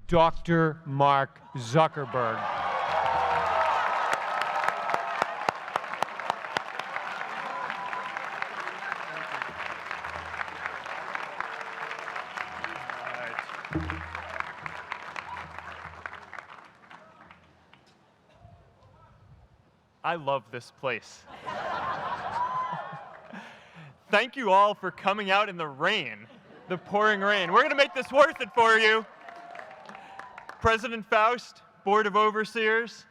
Dr. Mark Zuckerberg. I love this place. Thank you all for coming out in the rain, the pouring rain. We're going to make this worth it for you. President Faust, Board of Overseers,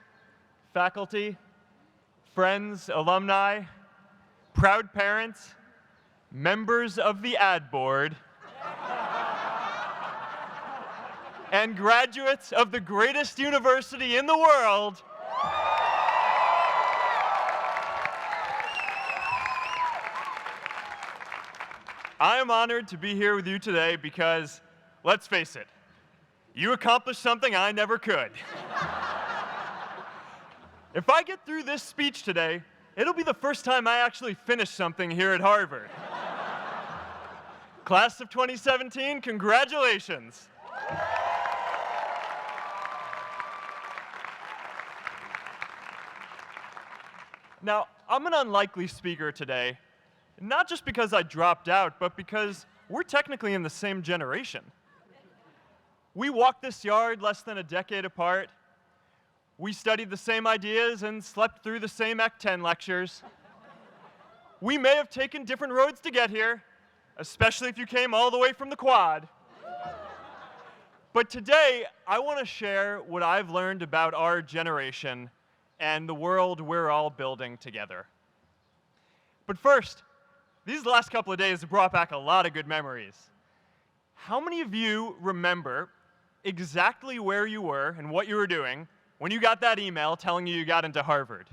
faculty, friends, alumni, proud parents, members of the ad board, and graduates of the greatest university in the world. I am honored to be here with you today because, let's face it, you accomplished something I never could. If I get through this speech today, it'll be the first time I actually finish something here at Harvard. Class of 2017, congratulations. Now, I'm an unlikely speaker today, not just because I dropped out, but because we're technically in the same generation. We walked this yard less than a decade apart. We studied the same ideas and slept through the same Act 10 lectures. We may have taken different roads to get here, especially if you came all the way from the quad. But today, I want to share what I've learned about our generation and the world we're all building together. But first, these last couple of days have brought back a lot of good memories. How many of you remember exactly where you were and what you were doing when you got that email telling you got into Harvard?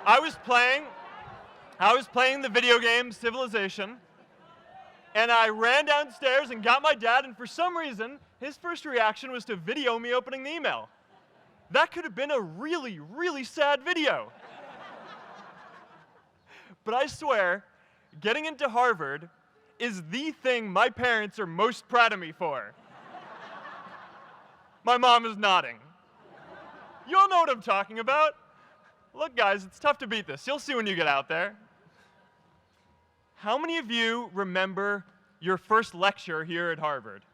I was playing the video game Civilization, and I ran downstairs and got my dad, and for some reason, his first reaction was to video me opening the email. That could have been a really, really sad video. But I swear, getting into Harvard is the thing my parents are most proud of me for. My mom is nodding. You all know what I'm talking about. Look, guys, it's tough to beat this. You'll see when you get out there. How many of you remember your first lecture here at Harvard?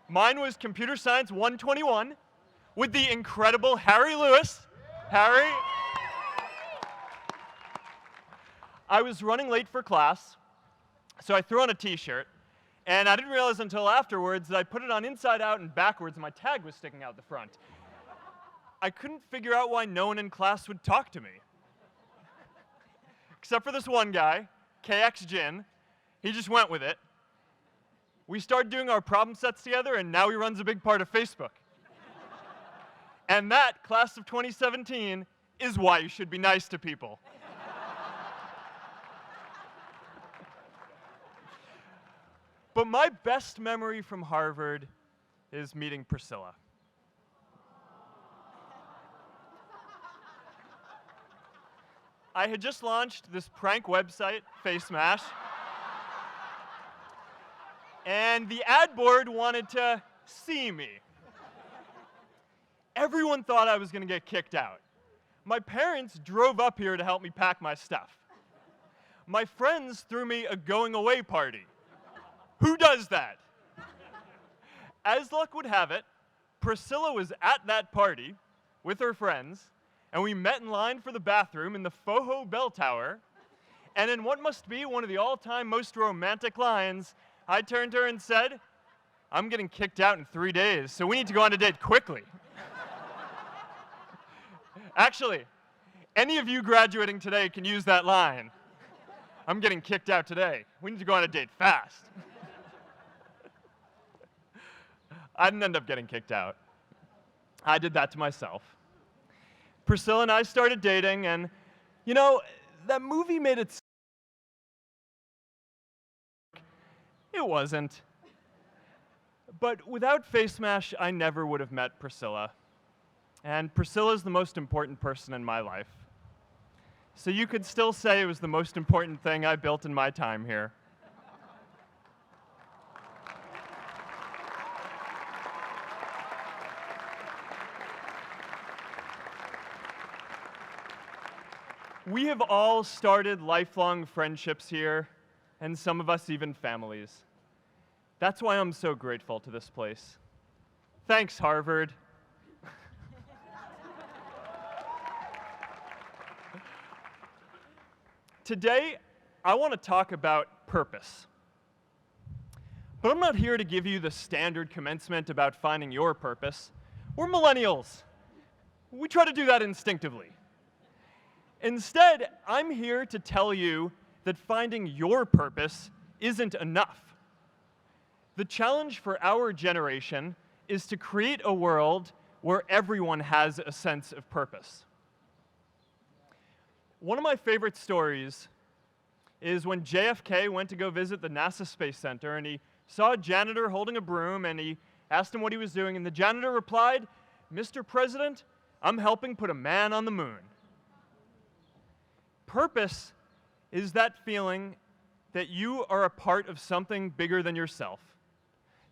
Mine was Computer Science 121 with the incredible Harry Lewis. Harry. I was running late for class, so I threw on a t-shirt, and I didn't realize until afterwards that I put it on inside out and backwards, and my tag was sticking out the front. I couldn't figure out why no one in class would talk to me. Except for this one guy, KX Jin. He just went with it. We started doing our problem sets together, and now he runs a big part of Facebook. And that, class of 2017, is why you should be nice to people. But my best memory from Harvard is meeting Priscilla. I had just launched this prank website, Face Smash. And the ad board wanted to see me. Everyone thought I was going to get kicked out. My parents drove up here to help me pack my stuff. My friends threw me a going-away party. Who does that? As luck would have it, Priscilla was at that party with her friends, and we met in line for the bathroom in the Foho Bell Tower, and in what must be one of the all-time most romantic lines, I turned to her and said, "I'm getting kicked out in 3 days, so we need to go on a date quickly." Actually, any of you graduating today can use that line. "I'm getting kicked out today. We need to go on a date fast." I didn't end up getting kicked out. I did that to myself. Priscilla and I started dating, and, you know, that movie made it. It wasn't. But without Face Smash, I never would have met Priscilla. And Priscilla's the most important person in my life. So you could still say it was the most important thing I built in my time here. We have all started lifelong friendships here, and some of us even families. That's why I'm so grateful to this place. Thanks, Harvard. Today, I want to talk about purpose. But I'm not here to give you the standard commencement about finding your purpose. We're millennials. We try to do that instinctively. Instead, I'm here to tell you that finding your purpose isn't enough. The challenge for our generation is to create a world where everyone has a sense of purpose. One of my favorite stories is when JFK went to go visit the NASA Space Center, and he saw a janitor holding a broom, and he asked him what he was doing, and the janitor replied, "Mr. President, I'm helping put a man on the moon." Purpose is that feeling that you are a part of something bigger than yourself,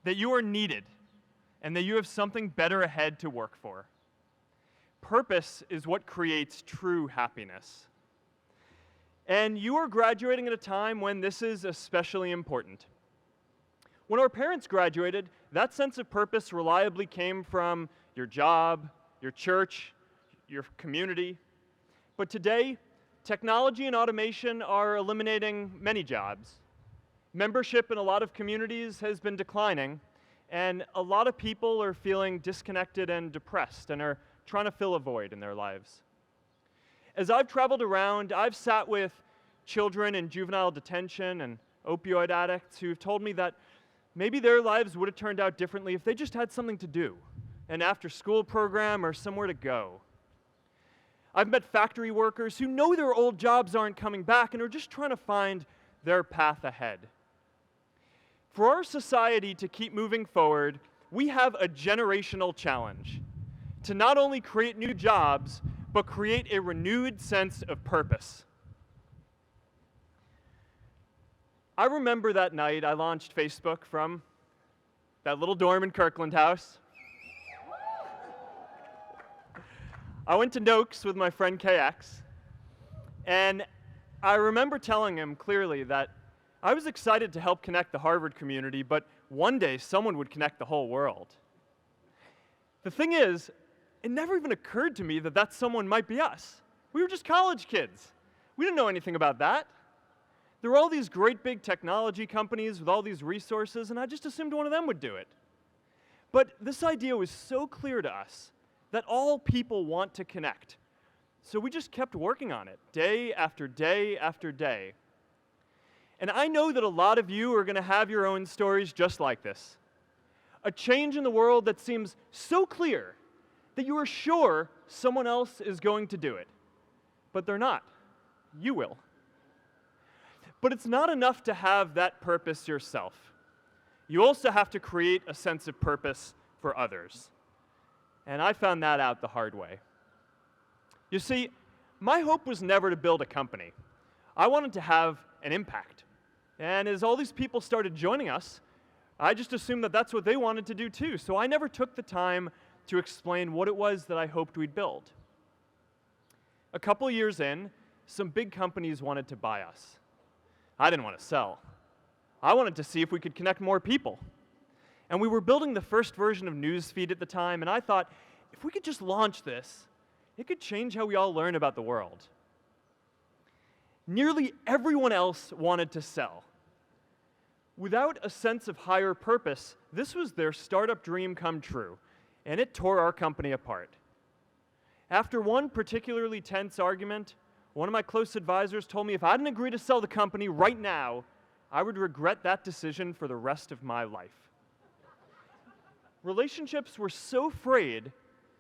that you are needed, and that you have something better ahead to work for. Purpose is what creates true happiness. And you are graduating at a time when this is especially important. When our parents graduated, that sense of purpose reliably came from your job, your church, your community. But today, technology and automation are eliminating many jobs. Membership in a lot of communities has been declining, and a lot of people are feeling disconnected and depressed and are trying to fill a void in their lives. As I've traveled around, I've sat with children in juvenile detention and opioid addicts who've told me that maybe their lives would have turned out differently if they just had something to do, an after-school program or somewhere to go. I've met factory workers who know their old jobs aren't coming back and are just trying to find their path ahead. For our society to keep moving forward, we have a generational challenge to not only create new jobs, but create a renewed sense of purpose. I remember that night I launched Facebook from that little dorm in Kirkland House. I went to Noakes with my friend KX, and I remember telling him clearly that I was excited to help connect the Harvard community, but one day someone would connect the whole world. The thing is, it never even occurred to me that that someone might be us. We were just college kids. We didn't know anything about that. There were all these great big technology companies with all these resources, and I just assumed one of them would do it. But this idea was so clear to us that all people want to connect. So we just kept working on it, day after day after day. And I know that a lot of you are going to have your own stories just like this. A change in the world that seems so clear that you are sure someone else is going to do it. But they're not. You will. But it's not enough to have that purpose yourself. You also have to create a sense of purpose for others. And I found that out the hard way. You see, my hope was never to build a company. I wanted to have an impact. And as all these people started joining us, I just assumed that that's what they wanted to do too. So I never took the time to explain what it was that I hoped we'd build. A couple years in, some big companies wanted to buy us. I didn't want to sell. I wanted to see if we could connect more people. And we were building the first version of Newsfeed at the time, and I thought, if we could just launch this, it could change how we all learn about the world. Nearly everyone else wanted to sell. Without a sense of higher purpose, this was their startup dream come true, and it tore our company apart. After one particularly tense argument, one of my close advisors told me if I didn't agree to sell the company right now, I would regret that decision for the rest of my life. Relationships were so frayed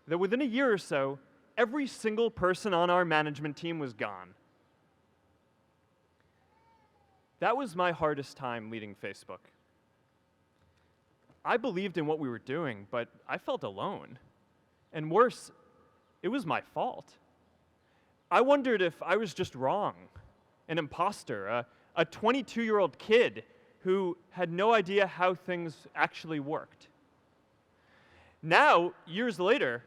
that within a year or so, every single person on our management team was gone. That was my hardest time leading Facebook. I believed in what we were doing, but I felt alone. And worse, it was my fault. I wondered if I was just wrong, an imposter, a 22-year-old kid who had no idea how things actually worked. Now, years later,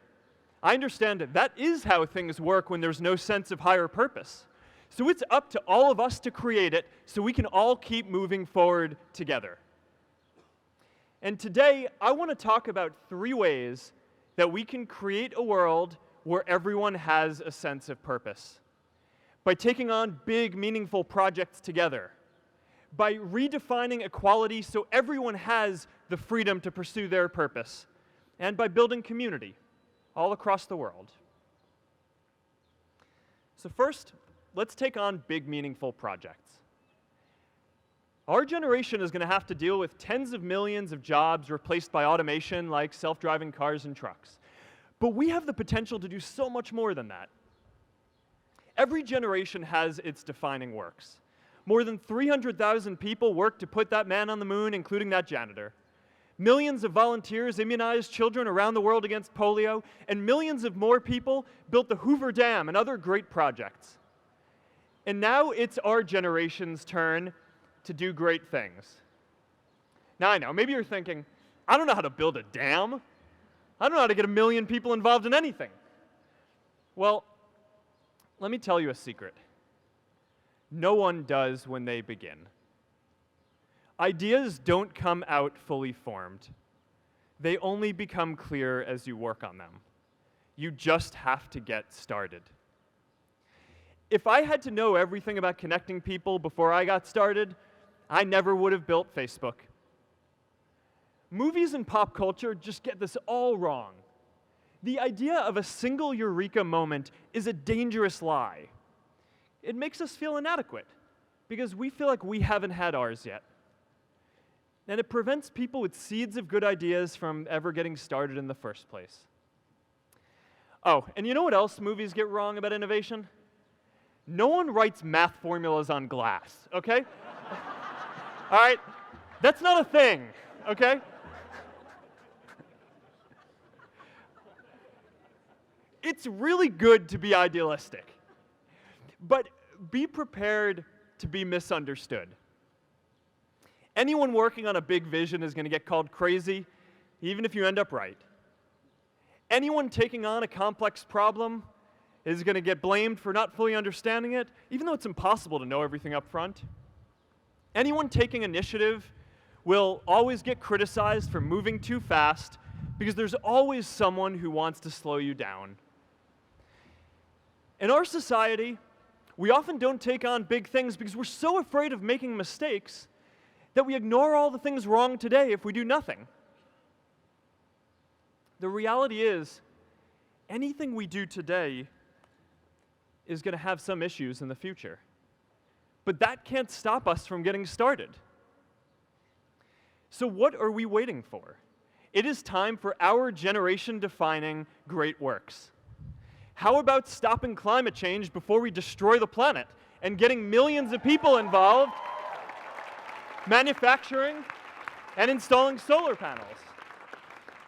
I understand that is how things work when there's no sense of higher purpose. So it's up to all of us to create it so we can all keep moving forward together. And today, I want to talk about 3 ways that we can create a world where everyone has a sense of purpose. By taking on big, meaningful projects together. By redefining equality so everyone has the freedom to pursue their purpose. And by building community all across the world. So first, let's take on big, meaningful projects. Our generation is going to have to deal with tens of millions of jobs replaced by automation like self-driving cars and trucks. But we have the potential to do so much more than that. Every generation has its defining works. More than 300,000 people worked to put that man on the moon, including that janitor. Millions of volunteers immunized children around the world against polio, and millions of more people built the Hoover Dam and other great projects. And now it's our generation's turn to do great things. Now I know, maybe you're thinking, I don't know how to build a dam. I don't know how to get 1 million people involved in anything. Well, let me tell you a secret. No one does when they begin. Ideas don't come out fully formed. They only become clear as you work on them. You just have to get started. If I had to know everything about connecting people before I got started, I never would have built Facebook. Movies and pop culture just get this all wrong. The idea of a single eureka moment is a dangerous lie. It makes us feel inadequate because we feel like we haven't had ours yet. And it prevents people with seeds of good ideas from ever getting started in the first place. Oh, and you know what else movies get wrong about innovation? No one writes math formulas on glass, okay? All right? That's not a thing, okay? It's really good to be idealistic, but be prepared to be misunderstood. Anyone working on a big vision is going to get called crazy, even if you end up right. Anyone taking on a complex problem is going to get blamed for not fully understanding it, even though it's impossible to know everything up front. Anyone taking initiative will always get criticized for moving too fast because there's always someone who wants to slow you down. In our society, we often don't take on big things because we're so afraid of making mistakes that we ignore all the things wrong today if we do nothing. The reality is, anything we do today is going to have some issues in the future. But that can't stop us from getting started. So what are we waiting for? It is time for our generation-defining great works. How about stopping climate change before we destroy the planet and getting millions of people involved, manufacturing and installing solar panels?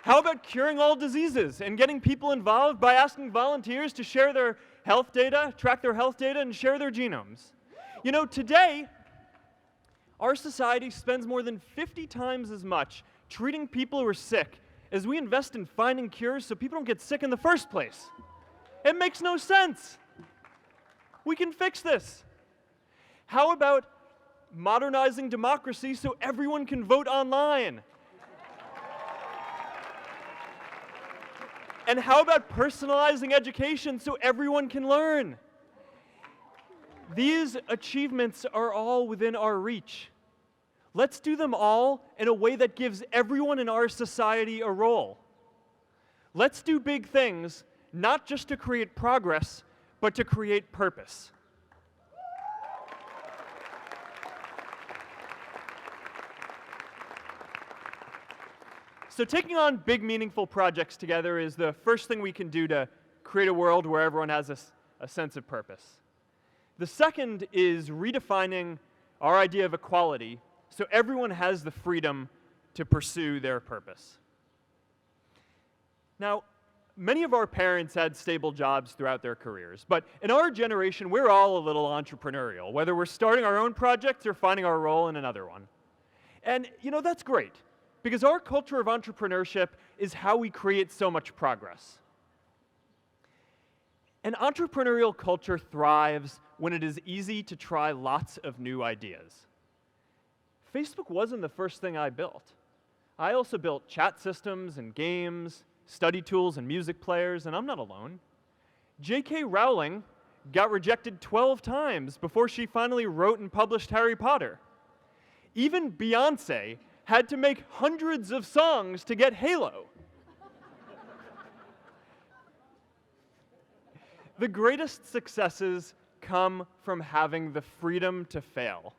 How about curing all diseases and getting people involved by asking volunteers to share their health data, track their health data, and share their genomes? You know, today, our society spends more than 50 times as much treating people who are sick as we invest in finding cures so people don't get sick in the first place. It makes no sense. We can fix this. How about modernizing democracy so everyone can vote online? And how about personalizing education so everyone can learn? These achievements are all within our reach. Let's do them all in a way that gives everyone in our society a role. Let's do big things, not just to create progress, but to create purpose. So taking on big, meaningful projects together is the first thing we can do to create a world where everyone has a sense of purpose. The second is redefining our idea of equality so everyone has the freedom to pursue their purpose. Now, Many of our parents had stable jobs throughout their careers, but in our generation, we're all a little entrepreneurial, whether we're starting our own projects or finding our role in another one. And that's great, because our culture of entrepreneurship is how we create so much progress. An entrepreneurial culture thrives when it is easy to try lots of new ideas. Facebook wasn't the first thing I built. I also built chat systems and games, study tools and music players, and I'm not alone. J.K. Rowling got rejected 12 times before she finally wrote and published Harry Potter. Even Beyoncé had to make hundreds of songs to get Halo. The greatest successes come from having the freedom to fail.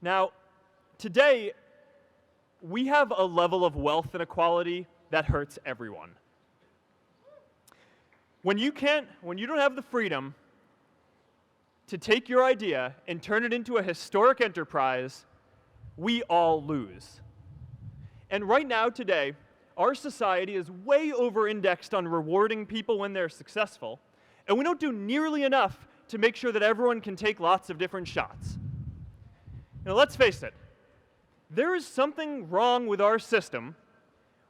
Now, today, we have a level of wealth inequality that hurts everyone. When you don't have the freedom to take your idea and turn it into a historic enterprise, we all lose. And right now, today, our society is way over-indexed on rewarding people when they're successful, and we don't do nearly enough to make sure that everyone can take lots of different shots. Now, let's face it. There is something wrong with our system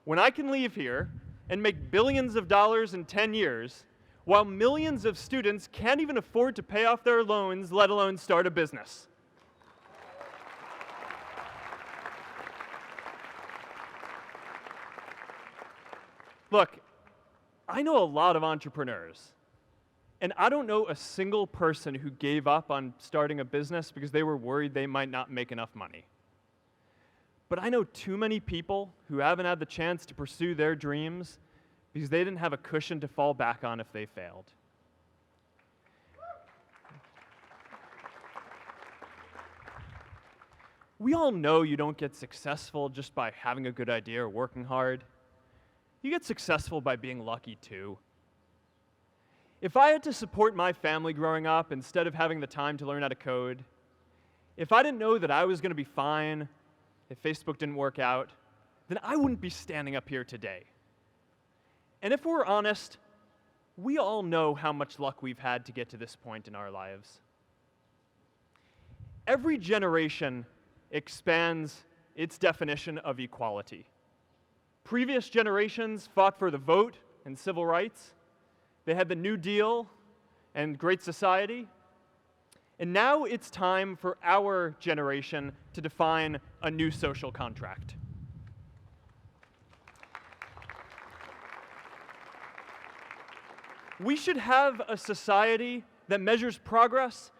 when I can leave here and make billions of dollars in 10 years, while millions of students can't even afford to pay off their loans, let alone start a business. Look, I know a lot of entrepreneurs, and I don't know a single person who gave up on starting a business because they were worried they might not make enough money. But I know too many people who haven't had the chance to pursue their dreams because they didn't have a cushion to fall back on if they failed. We all know you don't get successful just by having a good idea or working hard. You get successful by being lucky too. If I had to support my family growing up instead of having the time to learn how to code, if I didn't know that I was going to be fine if Facebook didn't work out, then I wouldn't be standing up here today. And if we're honest, we all know how much luck we've had to get to this point in our lives. Every generation expands its definition of equality. Previous generations fought for the vote and civil rights. They had the New Deal and Great Society. And now it's time for our generation to define a new social contract. We should have a society that measures progress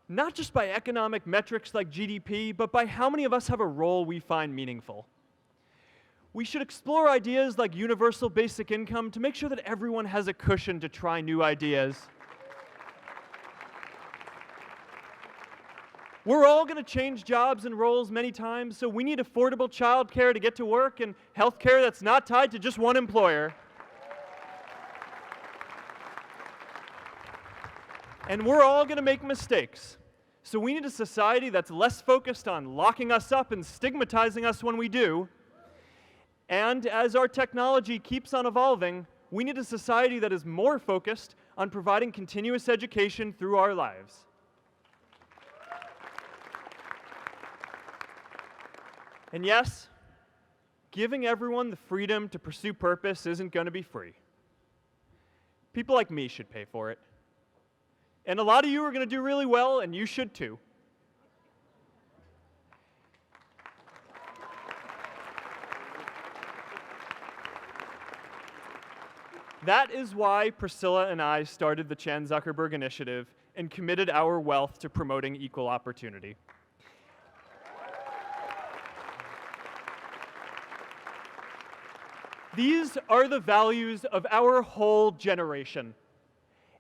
not just by economic metrics like GDP, but by how many of us have a role we find meaningful. We should explore ideas like universal basic income to make sure that everyone has a cushion to try new ideas. We're all going to change jobs and roles many times, so we need affordable childcare to get to work and healthcare that's not tied to just one employer. And we're all going to make mistakes. So we need a society that's less focused on locking us up and stigmatizing us when we do. And as our technology keeps on evolving, we need a society that is more focused on providing continuous education through our lives. And yes, giving everyone the freedom to pursue purpose isn't going to be free. People like me should pay for it. And a lot of you are going to do really well, and you should too. That is why Priscilla and I started the Chan Zuckerberg Initiative and committed our wealth to promoting equal opportunity. These are the values of our whole generation.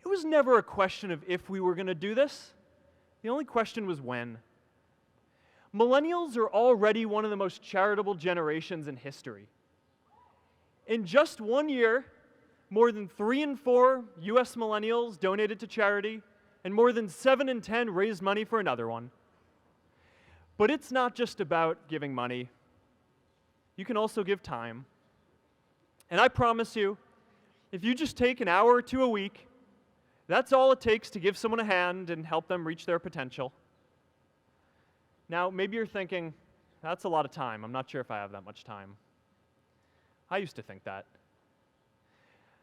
It was never a question of if we were going to do this. The only question was when. Millennials are already one of the most charitable generations in history. In just 1 year, more than 3 in 4 US millennials donated to charity, and more than 7 in 10 raised money for another one. But it's not just about giving money. You can also give time. And I promise you, if you just take an hour or two a week, that's all it takes to give someone a hand and help them reach their potential. Now, maybe you're thinking, that's a lot of time. I'm not sure if I have that much time. I used to think that.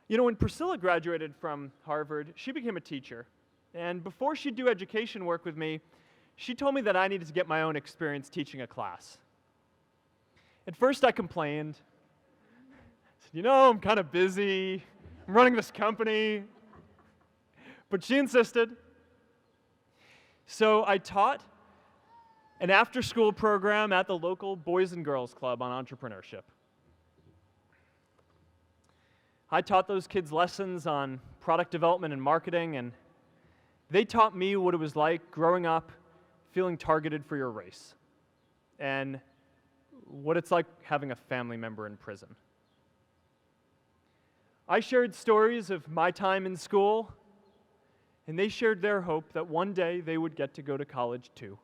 You know, when Priscilla graduated from Harvard, she became a teacher. And before she'd do education work with me, she told me that I needed to get my own experience teaching a class. At first, I complained. I said, I'm kind of busy. I'm running this company. But she insisted. So I taught an after-school program at the local Boys and Girls Club on entrepreneurship. I taught those kids lessons on product development and marketing, and they taught me what it was like growing up feeling targeted for your race, and what it's like having a family member in prison. I shared stories of my time in school, and they shared their hope that one day they would get to go to college too.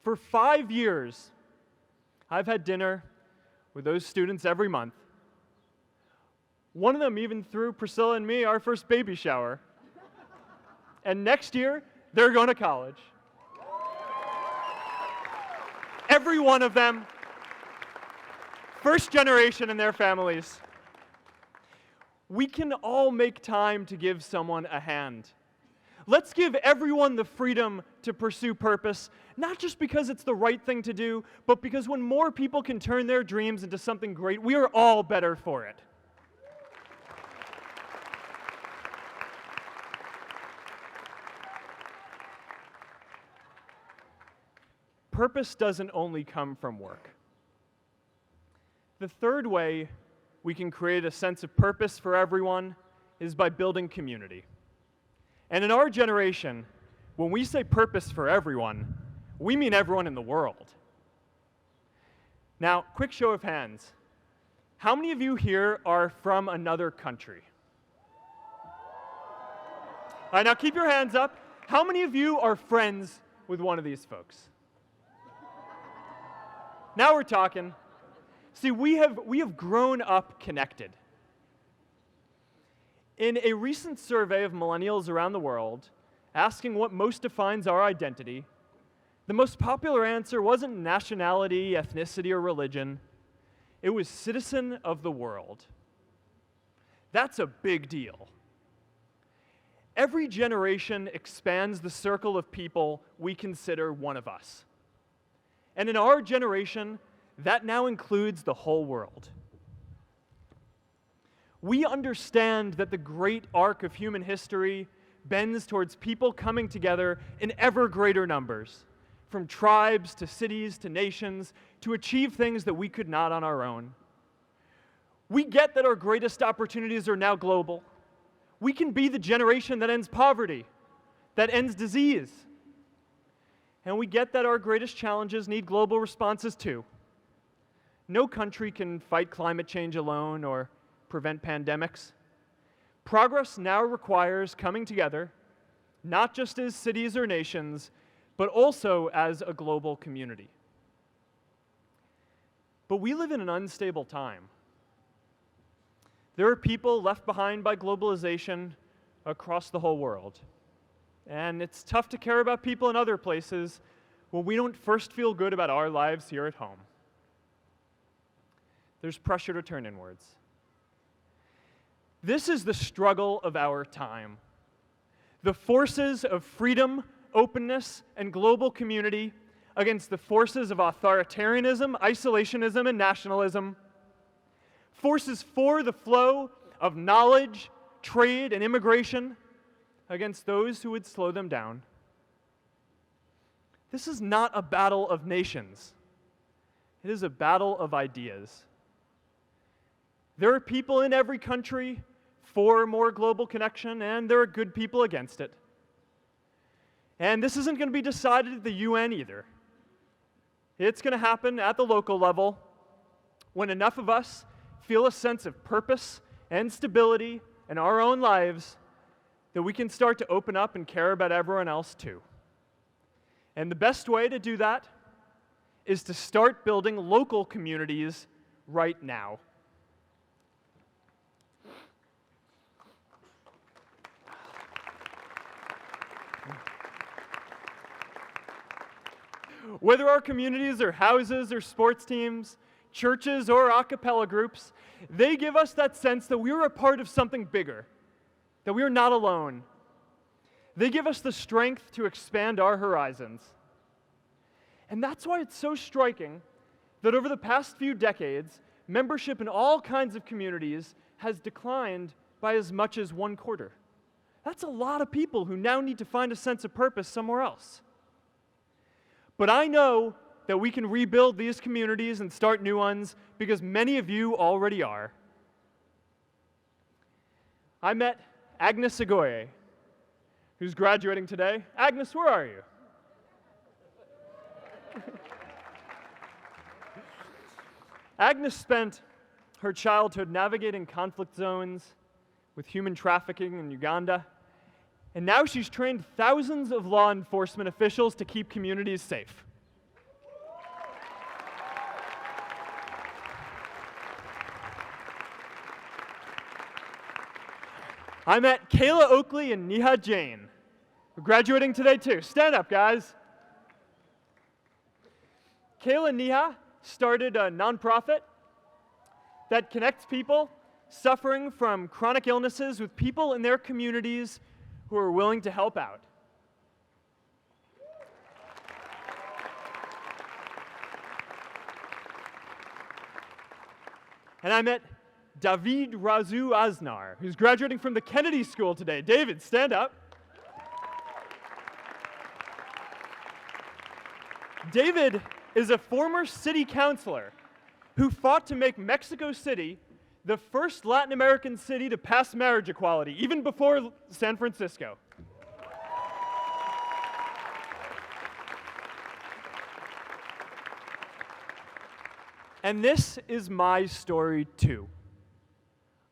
For 5 years, I've had dinner with those students every month. One of them even threw Priscilla and me our first baby shower. And next year, they're going to college. Every one of them, first generation in their families. We can all make time to give someone a hand. Let's give everyone the freedom to pursue purpose, not just because it's the right thing to do, but because when more people can turn their dreams into something great, we are all better for it. Purpose doesn't only come from work. The third way we can create a sense of purpose for everyone is by building community. And in our generation, when we say purpose for everyone, we mean everyone in the world. Now, quick show of hands. How many of you here are from another country? All right, now keep your hands up. How many of you are friends with one of these folks? Now we're talking. See, we have grown up connected. In a recent survey of millennials around the world, asking what most defines our identity, the most popular answer wasn't nationality, ethnicity, or religion. It was citizen of the world. That's a big deal. Every generation expands the circle of people we consider one of us. And in our generation, that now includes the whole world. We understand that the great arc of human history bends towards people coming together in ever greater numbers, from tribes to cities to nations, to achieve things that we could not on our own. We get that our greatest opportunities are now global. We can be the generation that ends poverty, that ends disease. And we get that our greatest challenges need global responses too. No country can fight climate change alone or prevent pandemics. Progress now requires coming together, not just as cities or nations, but also as a global community. But we live in an unstable time. There are people left behind by globalization across the whole world. And it's tough to care about people in other places when we don't first feel good about our lives here at home. There's pressure to turn inwards. This is the struggle of our time. The forces of freedom, openness, and global community against the forces of authoritarianism, isolationism, and nationalism. Forces for the flow of knowledge, trade, and immigration against those who would slow them down. This is not a battle of nations. It is a battle of ideas. There are people in every country for more global connection, and there are good people against it. And this isn't going to be decided at the UN either. It's going to happen at the local level when enough of us feel a sense of purpose and stability in our own lives that we can start to open up and care about everyone else too. And the best way to do that is to start building local communities right now. Whether our communities are houses or sports teams, churches or a cappella groups, they give us that sense that we are a part of something bigger, that we are not alone. They give us the strength to expand our horizons. And that's why it's so striking that over the past few decades, membership in all kinds of communities has declined by as much as 1/4. That's a lot of people who now need to find a sense of purpose somewhere else. But I know that we can rebuild these communities and start new ones because many of you already are. I met Agnes Agoye, who's graduating today. Agnes, where are you? Agnes spent her childhood navigating conflict zones with human trafficking in Uganda, and now she's trained thousands of law enforcement officials to keep communities safe. I met Kayla Oakley and Neha Jain, who are graduating today too. Stand up, guys. Kayla and Neha started a nonprofit that connects people suffering from chronic illnesses with people in their communities who are willing to help out. And I met David Razu Aznar, who's graduating from the Kennedy School today. David, stand up. David is a former city councilor who fought to make Mexico City the first Latin American city to pass marriage equality, even before San Francisco. And this is my story too.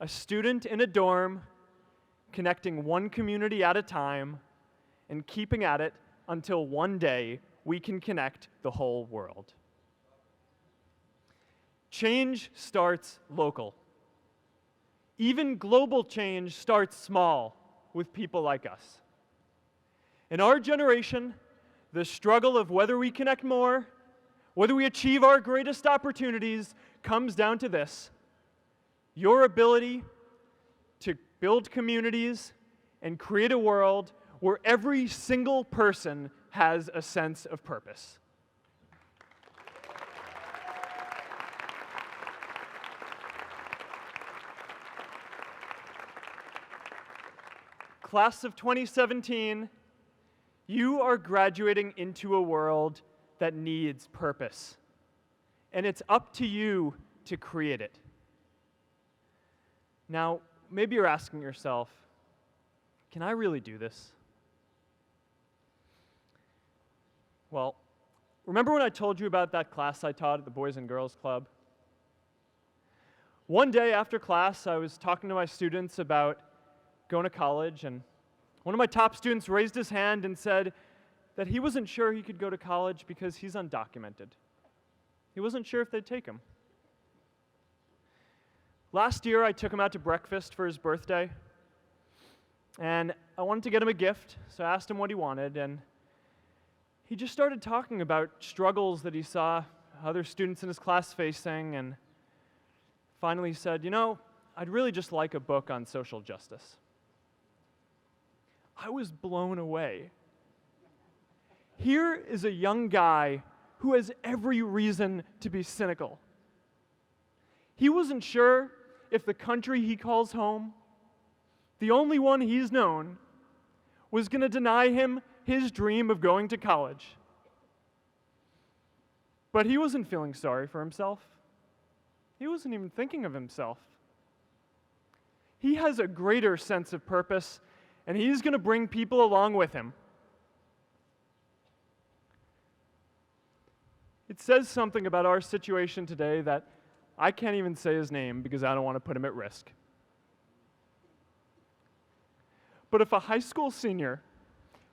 A student in a dorm, connecting one community at a time and keeping at it until one day we can connect the whole world. Change starts local. Even global change starts small with people like us. In our generation, the struggle of whether we connect more, whether we achieve our greatest opportunities, comes down to this: your ability to build communities and create a world where every single person has a sense of purpose. Class of 2017, you are graduating into a world that needs purpose, and it's up to you to create it. Now, maybe you're asking yourself, can I really do this? Well, remember when I told you about that class I taught at the Boys and Girls Club? One day after class, I was talking to my students about going to college, and one of my top students raised his hand and said that he wasn't sure he could go to college because he's undocumented. He wasn't sure if they'd take him. Last year, I took him out to breakfast for his birthday, and I wanted to get him a gift, so I asked him what he wanted, and he just started talking about struggles that he saw other students in his class facing, and finally said, "You know, I'd really just like a book on social justice." I was blown away. Here is a young guy who has every reason to be cynical. He wasn't sure if the country he calls home, the only one he's known, was going to deny him his dream of going to college. But he wasn't feeling sorry for himself. He wasn't even thinking of himself. He has a greater sense of purpose, and he's going to bring people along with him. It says something about our situation today that I can't even say his name because I don't want to put him at risk. But if a high school senior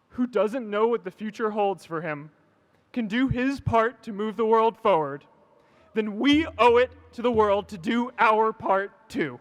who doesn't know what the future holds for him can do his part to move the world forward, then we owe it to the world to do our part too.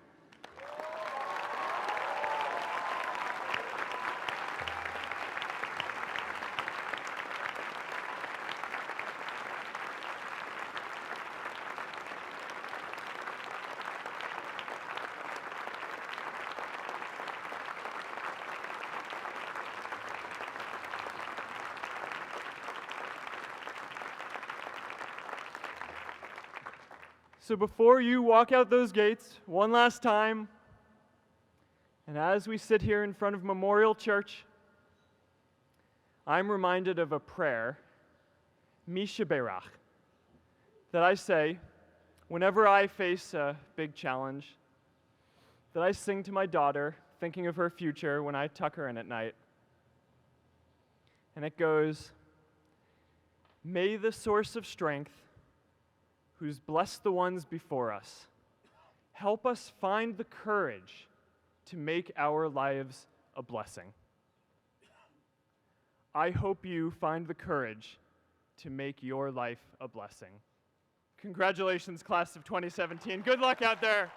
So before you walk out those gates one last time, and as we sit here in front of Memorial Church, I'm reminded of a prayer, Misha Berach, that I say whenever I face a big challenge, that I sing to my daughter, thinking of her future when I tuck her in at night. And it goes, "May the source of strength, who's blessed the ones before us, help us find the courage to make our lives a blessing." I hope you find the courage to make your life a blessing. Congratulations, class of 2017. Good luck out there.